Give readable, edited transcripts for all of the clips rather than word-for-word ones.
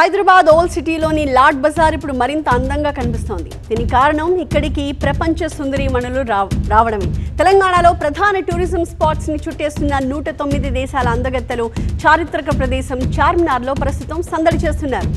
Hyderabad old సిటీలోని lord Bazar ఇప్పుడు మరింత అందంగా కనిపిస్తోంది. దీనికి కారణం ఇక్కడికి ప్రపంచ సుందరీమణులు రావడమే. తెలంగాణలో ప్రధాన టూరిజం స్పాట్స్ ని చుట్టేస్తున్న 109 దేశాల అందగత్తెలు చారిత్రక ప్రదేశం చార్మినార్లో ప్రస్తుతం సందడి చేస్తున్నారు.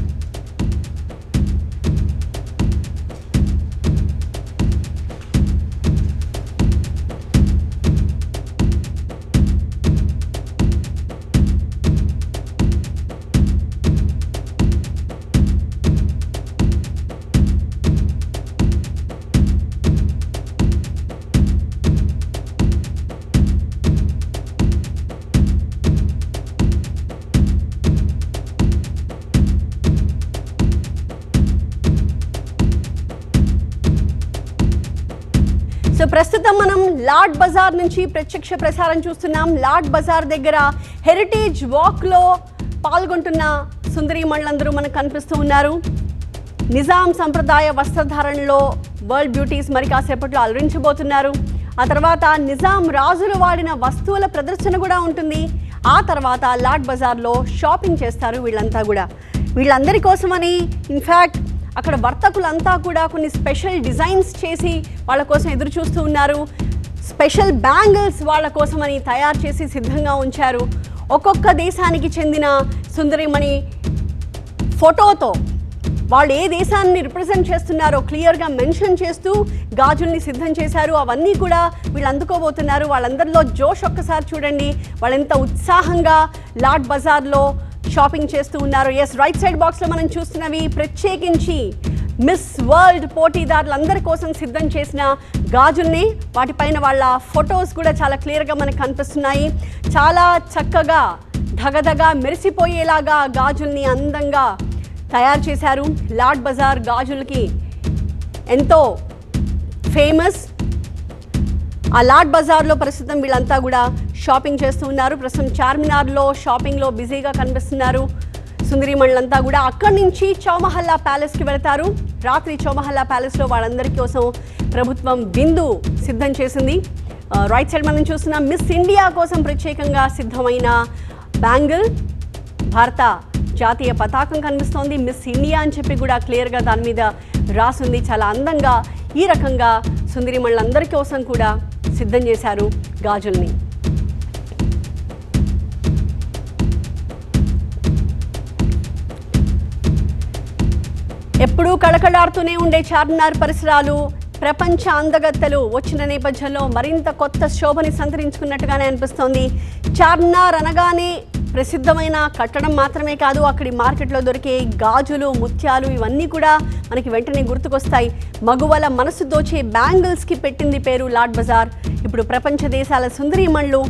ప్రస్తుతం మనం లాడ్ బజార్ నుంచి ప్రత్యక్ష ప్రసారం చూస్తున్నాం. లాడ్ బజార్ దగ్గర హెరిటేజ్ వాక్ లో పాల్గొంటున్న సుందరీమణులందరూ మనకు కనిపిస్తూ ఉన్నారు. నిజాం సంప్రదాయ వస్త్రధారణలో వరల్డ్ బ్యూటీస్ మరి కాసేపట్లో అలరించబోతున్నారు. ఆ తర్వాత నిజాం రాజులు వాడిన వస్తువుల ప్రదర్శన కూడా ఉంటుంది. ఆ తర్వాత లాడ్ బజార్లో షాపింగ్ చేస్తారు వీళ్ళంతా కూడా. వీళ్ళందరి కోసమని ఇన్ఫ్యాక్ట్ అక్కడ వర్తకులంతా కూడా కొన్ని స్పెషల్ డిజైన్స్ చేసి వాళ్ళ కోసం ఎదురు చూస్తూ ఉన్నారు. స్పెషల్ బ్యాంగిల్స్ వాళ్ళ కోసమని తయారు చేసి సిద్ధంగా ఉంచారు. ఒక్కొక్క దేశానికి చెందిన సుందరిమణి ఫోటోతో వాళ్ళు ఏ దేశాన్ని రిప్రజెంట్ చేస్తున్నారో క్లియర్గా మెన్షన్ చేస్తూ గాజుల్ని సిద్ధం చేశారు. అవన్నీ కూడా వీళ్ళు అందుకోబోతున్నారు. వాళ్ళందరిలో జోష్ ఒక్కసారి చూడండి. వాళ్ళెంత ఉత్సాహంగా లాడ్ బజార్లో షాపింగ్ చేస్తూ ఉన్నారు. ఎస్, రైట్ సైడ్ బాక్స్లో మనం చూస్తున్నవి ప్రత్యేకించి మిస్ వరల్డ్ పోటీదారులందరి కోసం సిద్ధం చేసిన గాజుల్ని. వాటిపైన వాళ్ళ ఫొటోస్ కూడా చాలా క్లియర్గా మనకు కనిపిస్తున్నాయి. చాలా చక్కగా ధగధగా మెరిసిపోయేలాగా గాజుల్ని అందంగా తయారు చేశారు. లాడ్ బజార్ గాజులకి ఎంతో ఫేమస్. ఆ లాడ్ బజార్లో ప్రస్తుతం వీళ్ళంతా కూడా షాపింగ్ చేస్తూ ఉన్నారు. ప్రస్తుతం చార్మినార్లో షాపింగ్లో బిజీగా కనిపిస్తున్నారు సుందరీమణులంతా కూడా. అక్కడి నుంచి చౌమహల్లా ప్యాలెస్కి వెళతారు. రాత్రి చౌమహల్లా ప్యాలెస్లో వాళ్ళందరి కోసం ప్రభుత్వం విందు సిద్ధం చేసింది. రైట్ సైడ్ మనం చూస్తున్నాం మిస్ ఇండియా కోసం ప్రత్యేకంగా సిద్ధమైన బ్యాంగిల్, భారత జాతీయ పతాకం కనిపిస్తోంది. మిస్ ఇండియా అని చెప్పి కూడా క్లియర్గా దాని మీద రాసుంది. చాలా అందంగా ఈ రకంగా సుందరీమణులందరి కోసం కూడా సిద్ధం చేశారు గాజుల్ని. ఎప్పుడూ కళకళాడుతూనే ఉండే చార్మినార్ పరిసరాలు ప్రపంచ అందగత్తెలు వచ్చిన నేపథ్యంలో మరింత కొత్త శోభని సంతరించుకున్నట్టుగానే అనిపిస్తోంది. చార్మినార్ అనగానే ప్రసిద్ధమైన కట్టడం మాత్రమే కాదు, అక్కడి మార్కెట్లో దొరికే గాజులు, ముత్యాలు ఇవన్నీ కూడా మనకి వెంటనే గుర్తుకొస్తాయి. మగువల మనసు దోచే బ్యాంగిల్స్కి పెట్టింది పేరు లాడ్ బజార్. ఇప్పుడు ప్రపంచ దేశాల సుందరీమణులు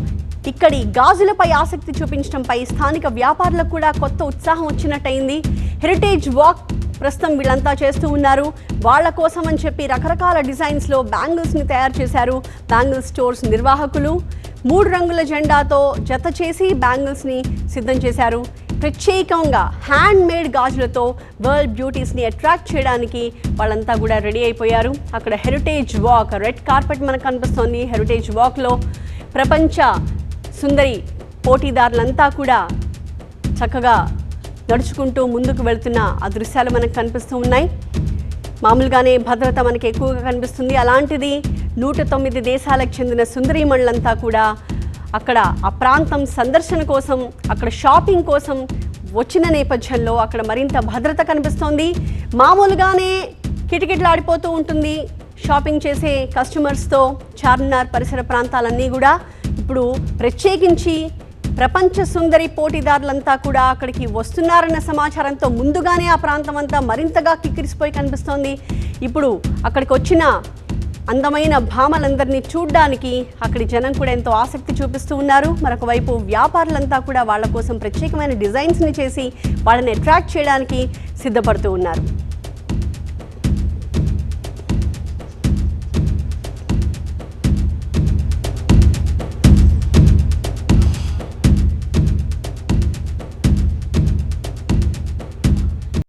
ఇక్కడి గాజులపై ఆసక్తి చూపించడంపై స్థానిక వ్యాపారులకు కూడా కొత్త ఉత్సాహం వచ్చినట్టయింది. హెరిటేజ్ వాక్ ప్రస్తుతం వీళ్ళంతా చేస్తూ ఉన్నారు. వాళ్ళ కోసం అని చెప్పి రకరకాల డిజైన్స్లో బ్యాంగిల్స్ని తయారు చేశారు. బ్యాంగిల్ స్టోర్స్ నిర్వాహకులు 3 రంగుల జెండాతో జత చేసి బ్యాంగిల్స్ని సిద్ధం చేశారు. ప్రత్యేకంగా హ్యాండ్ మేడ్ గాజులతో వరల్డ్ బ్యూటీస్ని అట్రాక్ట్ చేయడానికి వాళ్ళంతా కూడా రెడీ అయిపోయారు. అక్కడ హెరిటేజ్ వాక్, రెడ్ కార్పెట్ మనకు కనిపిస్తోంది. హెరిటేజ్ వాక్లో ప్రపంచ సుందరి పోటీదారులంతా కూడా చక్కగా నడుచుకుంటూ ముందుకు వెళ్తున్న ఆ దృశ్యాలు మనకు కనిపిస్తూ ఉన్నాయి. మామూలుగానే భద్రత మనకి ఎక్కువగా కనిపిస్తుంది. అలాంటిది 109 దేశాలకు చెందిన సుందరీమణులంతా కూడా అక్కడ ఆ ప్రాంతం సందర్శన కోసం, అక్కడ షాపింగ్ కోసం వచ్చిన నేపథ్యంలో అక్కడ మరింత భద్రత కనిపిస్తోంది. మామూలుగానే కిటకిటలాడిపోతూ ఉంటుంది షాపింగ్ చేసే కస్టమర్స్తో చార్మినార్ పరిసర ప్రాంతాలన్నీ కూడా. ఇప్పుడు ప్రత్యేకించి ప్రపంచ సుందరి పోటీదారులంతా కూడా అక్కడికి వస్తున్నారన్న సమాచారంతో ముందుగానే ఆ ప్రాంతం అంతా మరింతగా కిక్కిరిసిపోయి కనిపిస్తోంది. ఇప్పుడు అక్కడికి వచ్చిన అందమైన భామలందరినీ చూడ్డానికి అక్కడి జనం కూడా ఎంతో ఆసక్తి చూపిస్తూ ఉన్నారు. మరొక వైపు వ్యాపారులంతా కూడా వాళ్ళ కోసం ప్రత్యేకమైన డిజైన్స్ని చేసి వాళ్ళని అట్రాక్ట్ చేయడానికి సిద్ధపడుతూ ఉన్నారు.